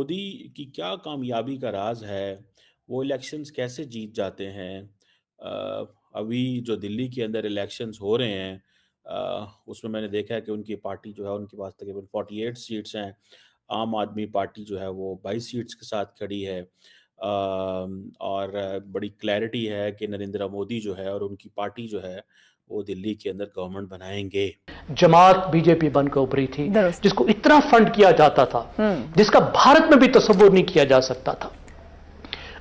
मोदी की क्या कामयाबी का राज है? वो इलेक्शंस कैसे जीत जाते हैं? अभी जो दिल्ली के अंदर इलेक्शंस हो रहे हैं उसमें मैंने देखा है कि उनकी पार्टी जो है उनके पास तकरीबन 48 सीट्स हैं। आम आदमी पार्टी जो है वो 22 सीट्स के साथ खड़ी है। और बड़ी क्लैरिटी है कि नरेंद्र मोदी जो है और उनकी पार्टी जो है वो दिल्ली के अंदर गवर्नमेंट बनाएँगे। जमात बीजेपी बनकर उभरी थी, दुरुस्त। जिसको इतना फंड किया जाता था, जिसका भारत में भी तस्वुर नहीं किया जा सकता था।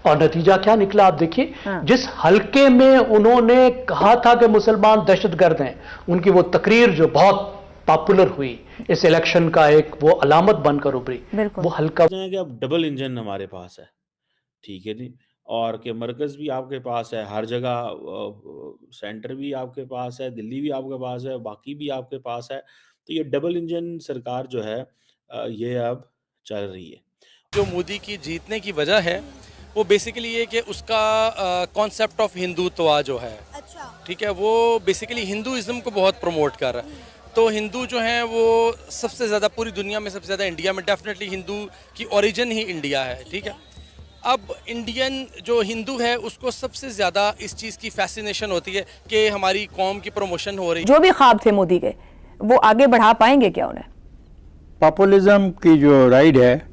और नतीजा क्या निकला आप देखिए। हाँ। जिस हल्के में उन्होंने कहा था कि मुसलमान दहशतगर्द हैं, उनकी वो तकरीर जो बहुत पॉपुलर हुई, इस इलेक्शन का एक वो अलामत बनकर उभरी, बिल्कुल। वो हल्का हैं कि अब डबल इंजन हमारे पास है, ठीक है जी। और कि मरकज़ भी आपके पास है, हर जगह सेंटर भी आपके पास है, दिल्ली भी आपके पास है, बाकी भी आपके पास है। तो ये डबल इंजन सरकार जो है ये अब चल रही है। जो मोदी की जीतने की वजह है वो बेसिकली ये कि उसका कॉन्सेप्ट ऑफ हिंदुत्व जो है, अच्छा। ठीक है, वो बेसिकली हिंदुइज्म को बहुत प्रमोट कर रहा है। तो हिंदू जो हैं वो सबसे ज़्यादा पूरी दुनिया में सबसे ज़्यादा इंडिया में डेफिनेटली हिंदू की ओरिजिन ही इंडिया है, ठीक है। अब इंडियन जो हिंदू है उसको सबसे ज़्यादा इस चीज़ की फैसिनेशन होती है कि हमारी कौम की प्रमोशन हो रही है। जो भी ख्वाब थे मोदी के, वो आगे बढ़ा पाएंगे क्या उन्हें? पॉपुलिज्म की जो राइड है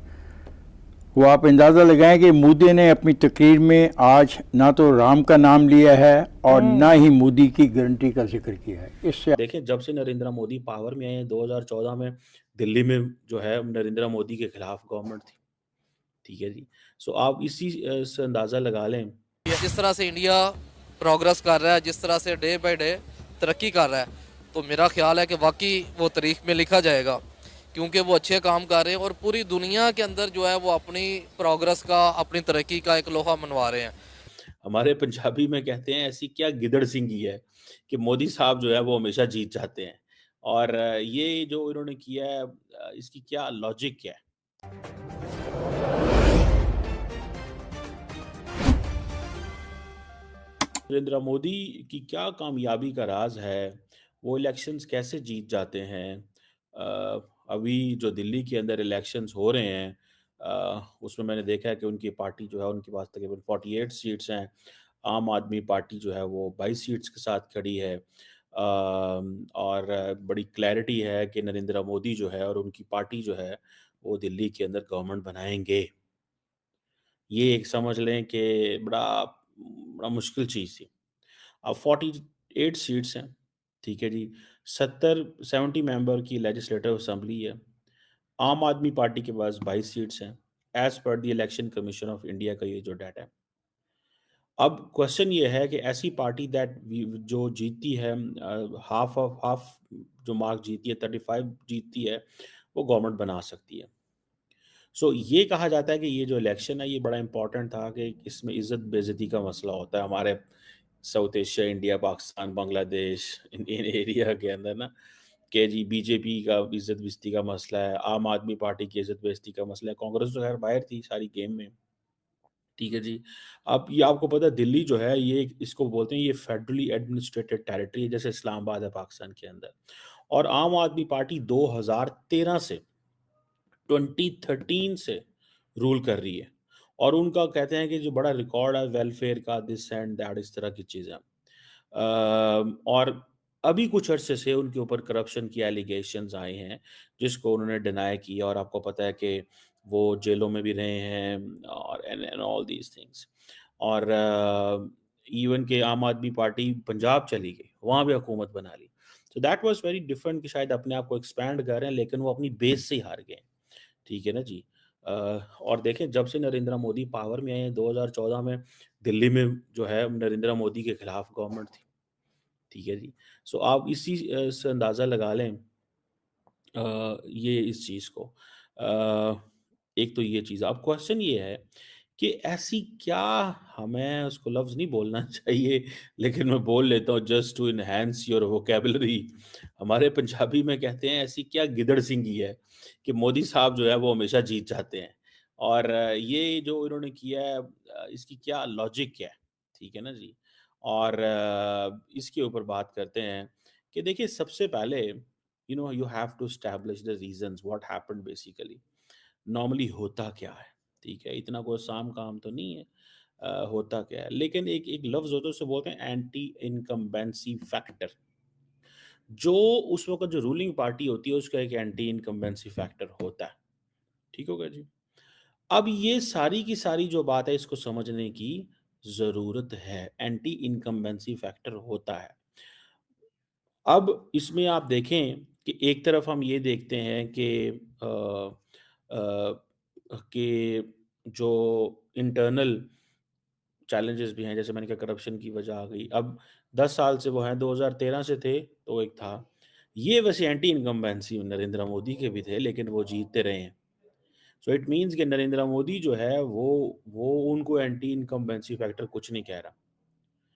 वो आप अंदाज़ा लगाएं कि मोदी ने अपनी तकरीर में आज ना तो राम का नाम लिया है और ना ही मोदी की गारंटी का जिक्र किया है। इससे देखिए, जब से नरेंद्र मोदी पावर में आए हैं 2014 में दिल्ली में जो है नरेंद्र मोदी के खिलाफ गवर्नमेंट थी, ठीक है जी। सो आप इसी से अंदाज़ा लगा लें। जिस तरह से इंडिया प्रोग्रेस कर रहा है, जिस तरह से डे बाय डे तरक्की कर रहा है, तो मेरा ख्याल है कि वाकई वो तारीख में लिखा जाएगा, क्योंकि वो अच्छे काम कर रहे हैं और पूरी दुनिया के अंदर जो है वो अपनी प्रोग्रेस का, अपनी तरक्की का एक लोहा मनवा रहे हैं। हमारे पंजाबी में कहते हैं ऐसी क्या गिदड़ सिंगी है कि मोदी साहब जो है वो हमेशा जीत जाते हैं। और ये जो इन्होंने किया है इसकी क्या लॉजिक क्या है? नरेंद्र मोदी की क्या कामयाबी का राज है? वो इलेक्शंस कैसे जीत जाते हैं? अभी जो दिल्ली के अंदर इलेक्शंस हो रहे हैं उसमें मैंने देखा है कि उनकी पार्टी जो है उनके पास तकरीबन 48 सीट्स हैं। आम आदमी पार्टी जो है वो 22 सीट्स के साथ खड़ी है। और बड़ी क्लैरिटी है कि नरेंद्र मोदी जो है और उनकी पार्टी जो है वो दिल्ली के अंदर गवर्नमेंट बनाएँगे। ये एक समझ लें कि बड़ा मुश्किल चीज़ थी। अब 48 सीट्स हैं, ठीक है जी। 70 मेंबर की लेजिस्लेटिव असेंबली है। आम आदमी पार्टी के पास 22 सीट्स हैं, as per the election commission of India का ये जो डाटा है। अब क्वेश्चन ये है कि ऐसी पार्टी जो जीतती है हाफ ऑफ हाफ जो मार्क जीती है 35 जीतती है, वो गवर्नमेंट बना सकती है। सो ये कहा जाता है कि ये जो इलेक्शन है ये बड़ा इम्पोर्टेंट था कि इसमें इज़्ज़त-बेइज़्ज़ती का मसला होता है हमारे south Asia, India, Pakistan, Bangladesh इन एरिया के अंदर ना कि जी बीजेपी का इज़्ज़त-बेइज़्ज़ती का मसला है, आम आदमी पार्टी की इज़्ज़त-बेइज़्ज़ती का मसला है, कांग्रेस तो खैर बाहर थी सारी गेम में, ठीक है जी। अब ये आपको पता है दिल्ली जो है ये इसको बोलते हैं ये फेडरली एडमिनिस्ट्रेटेड टेरिटरी है जैसे इस्लामाबाद है पाकिस्तान के अंदर। और आम आदमी पार्टी 2013 से 2013 से रूल कर रही है और उनका कहते हैं कि जो बड़ा रिकॉर्ड है वेलफेयर का दिस एंड दैट इस तरह की चीज़ें और अभी कुछ अरसे से उनके ऊपर करप्शन की एलिगेशंस आए हैं जिसको उन्होंने डिनाई किया और आपको पता है कि वो जेलों में भी रहे हैं और एंड ऑल दीज थिंग्स और इवन के आम आदमी पार्टी पंजाब चली गई वहाँ भी हुकूमत बना ली तो दैट वाज वेरी डिफरेंट कि शायद अपने आप को एक्सपैंड कर रहे हैं लेकिन वो अपनी बेस से ही हार गए ठीक है ना जी। और देखें जब से नरेंद्र मोदी पावर में आए हैं 2014 में दिल्ली में जो है नरेंद्र मोदी के खिलाफ गवर्नमेंट थी, ठीक है जी। सो आप इसी से अंदाज़ा लगा लें ये इस चीज़ को। एक तो ये चीज़ अब क्वेश्चन ये है कि ऐसी क्या हमें उसको लफ्ज़ नहीं बोलना चाहिए लेकिन मैं बोल लेता हूँ just to enhance your vocabulary हमारे पंजाबी में कहते हैं ऐसी क्या गिदड़ सिंगी है कि मोदी साहब जो है वो हमेशा जीत जाते हैं और ये जो इन्होंने किया है इसकी क्या लॉजिक क्या है ठीक है ना जी। और इसके ऊपर बात करते हैं कि देखिए सबसे पहले you have to establish the reasons what happened basically normally होता क्या है, ठीक है? इतना कोई आसान काम तो नहीं है। होता क्या है? लेकिन एक एक लफ्ज़ होता है उसे बोलते हैं एंटी इनकम्बेंसी फैक्टर। जो उस वक़्त जो रूलिंग पार्टी होती है उसका एक एंटी इनकम्बेंसी फैक्टर होता है। ठीक हो गया जी? अब ये सारी की सारी जो बात है इसको समझने की ज़रूरत है। एंटी इनकम्बेंसी फैक्टर होता है। अब इसमें आप देखें कि एक तरफ हम ये देखते हैं कि अ, कि जो इंटरनल चैलेंजेस भी हैं, जैसे मैंने कहा करप्शन की वजह आ गई। अब 10 साल से वो हैं, 2013 से थे तो एक था। ये वैसे एंटी इनकम्बेंसी नरेंद्र मोदी के भी थे लेकिन वो जीतते रहे हैं। सो इट मीन्स कि नरेंद्र मोदी जो है वो उनको एंटी इनकम्बेंसी फैक्टर कुछ नहीं कह रहा।